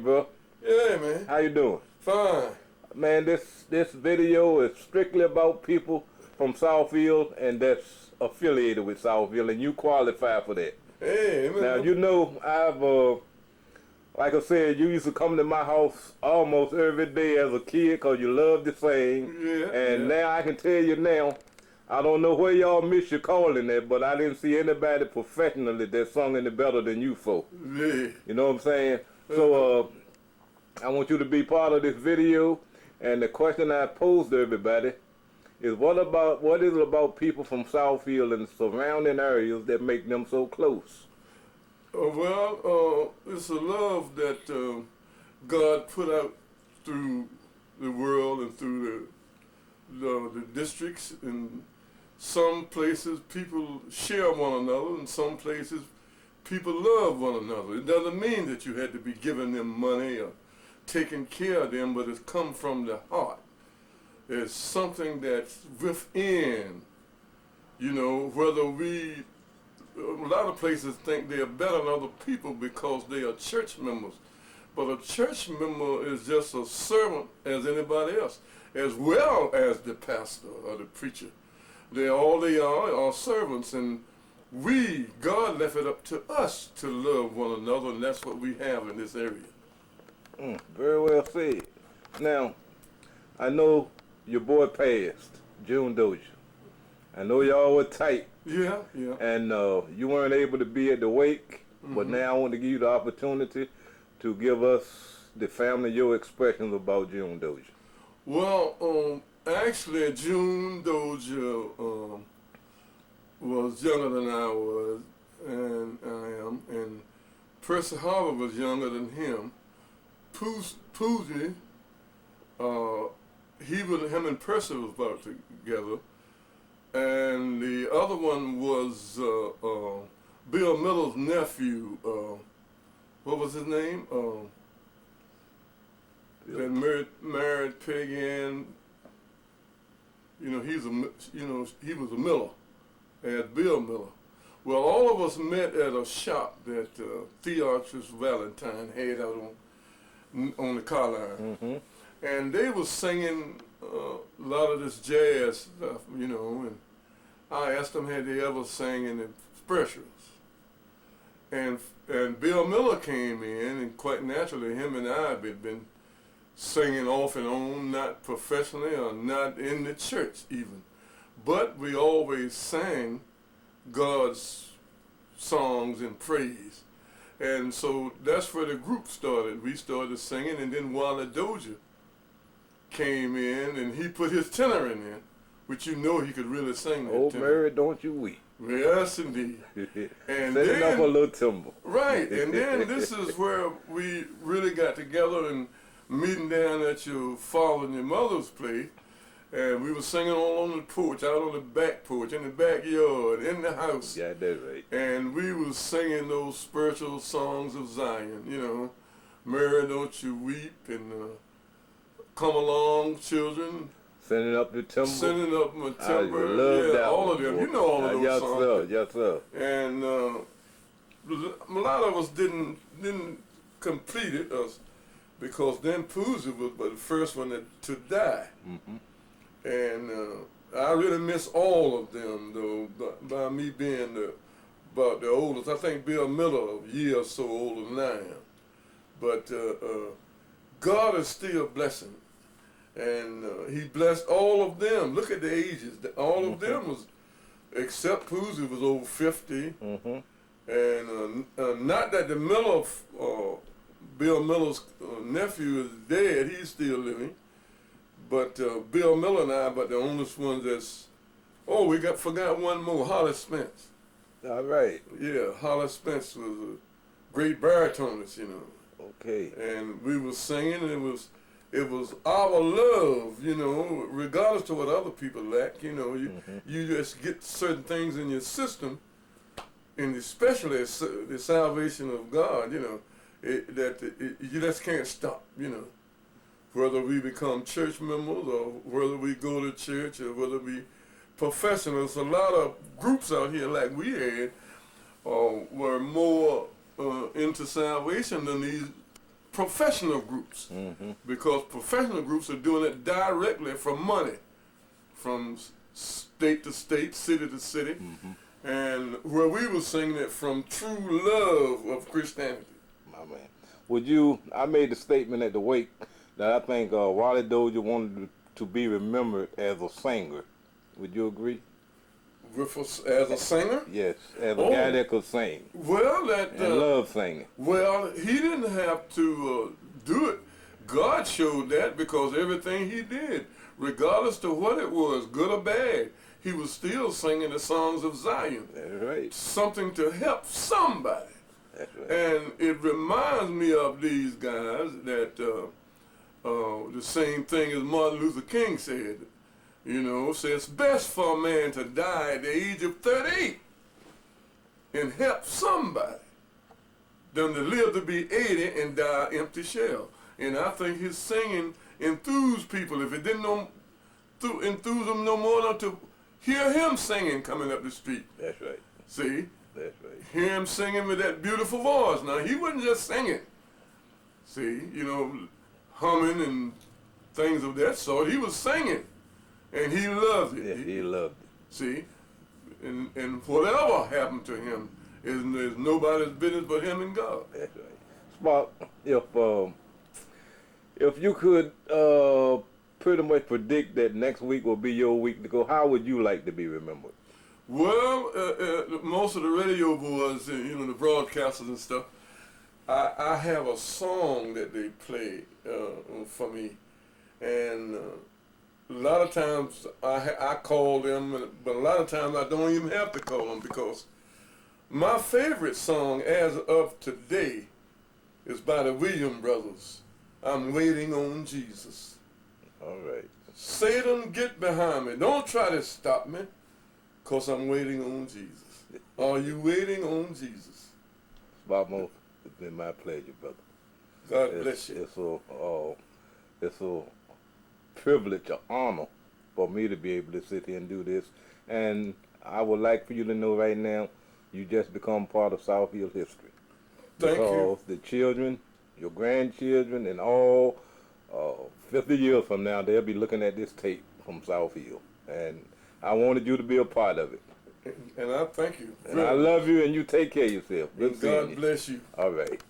bro. Yeah, man. How you doing? Fine. Man, this video is strictly about people from Southfield and that's affiliated with Southfield, and you qualify for that. Hey, man. Now, you know, like I said, you used to come to my house almost every day as a kid because you loved to sing. Yeah. And yeah. now I can tell you now, I don't know where y'all miss your calling at, but I didn't see anybody professionally that sung any better than you folk. Yeah. You know what I'm saying? So I want you to be part of this video, and the question I posed to everybody is what is it about people from Southfield and surrounding areas that make them so close? It's a love that God put out through the world and through the districts. In some places, people share one another. In some places, people love one another. It doesn't mean that you had to be giving them money or taking care of them, but it's come from the heart. It's something that's within, you know, a lot of places think they're better than other people because they are church members. But a church member is just a servant as anybody else, as well as the pastor or the preacher. They are servants, and God left it up to us to love one another, and that's what we have in this area. Very well said. Now, I know your boy passed, June Dozier. I know y'all were tight. Yeah. And you weren't able to be at the wake, but now I want to give you the opportunity to give us, the family, your expressions about June Dozier. Well, actually, June Dozier was younger than I was, and I am, and Percy Harvey was younger than him. Poozy, him and Percy was brought together, and the other one was Bill Miller's nephew. What was his name? That married Peggy Ann. You know, he was a Miller, as Bill Miller. Well, all of us met at a shop that Theophilus Valentine had out on the car line. And they was singing a lot of this jazz stuff, you know, and I asked them had they ever sang in the specials. And Bill Miller came in, and quite naturally, him and I had been singing off and on, not professionally or not in the church even. But we always sang God's songs and praise. And so that's where the group started. We started singing, and then Wally Dozier came in, and he put his tenor in there, which you know he could really sing that Oh, tenor. Mary, don't you weep. Yes, indeed. And setting up a little timber. Right, and then this is where we really got together and meeting down at your father and your mother's place, and we were singing all on the porch, out on the back porch, in the backyard, in the house. Yeah, that's right. And we was singing those spiritual songs of Zion, you know, Mary, don't you weep, and come along, children. Sending up the timber. Sending up my timber. Love that all one, of them. boy. You know all of those yes, songs. Sir. Yes, sir. And a lot of us didn't complete it because then Poozy was the first one to die. And I really miss all of them, though, by me being about the oldest. I think Bill Miller a year or so older than I am. But God is still blessing. And he blessed all of them. Look at the ages. All of them was, except Poozy was over 50. And not that the Miller, Bill Miller's nephew is dead. He's still living. But Bill Miller and I are the only ones that's, we forgot one more, Holly Spence. All right. Yeah, Holly Spence was a great baritonist, you know. Okay. And we were singing, and it was our love, you know, regardless of what other people lack, you know, you just get certain things in your system, and especially the salvation of God, you know, you just can't stop, you know. Whether we become church members or whether we go to church or whether we professionals, a lot of groups out here like we had were more into salvation than these professional groups, because professional groups are doing it directly for money, from state to state, city to city, and where we were singing it from true love of Christianity. My man. Would you, I made the statement at the wake that I think Wally Dozier wanted to be remembered as a singer. Would you agree? With us as a singer? Yes, as a guy that could sing Well, that and love singing. well, he didn't have to do it. God showed that because everything he did, regardless to what it was, good or bad, he was still singing the songs of Zion. That's right. Something to help somebody. That's right. And it reminds me of these guys that the same thing as Martin Luther King said. You know, says it's best for a man to die at the age of 38 and help somebody than to live to be 80 and die empty shell. And I think his singing enthused people. If it didn't enthuse them no more than to hear him singing coming up the street. That's right. See? That's right. Hear him singing with that beautiful voice. Now, he wasn't just singing. See, you know, humming and things of that sort. He was singing. And he loved it. Yeah, he loved it. See? And whatever happened to him is nobody's business but him and God. That's right. Spock, if you could pretty much predict that next week will be your week to go, how would you like to be remembered? Well, most of the radio boys, you know, the broadcasters and stuff, I have a song that they play for me. And a lot of times I call them, but a lot of times I don't even have to call them, because my favorite song as of today is by the Williams Brothers. I'm waiting on Jesus. All right. Satan, get behind me. Don't try to stop me, because I'm waiting on Jesus. Are you waiting on Jesus? Spock, it's been my pleasure, brother. God bless you. It's a privilege, an honor for me to be able to sit here and do this. And I would like for you to know right now, you just become part of South Hill history. Thank you. Because the children, your grandchildren, and all 50 years from now, they'll be looking at this tape from South Hill. And I wanted you to be a part of it. And I thank you. And I love you, and you take care of yourself. Good And seeing God you. bless you. All right.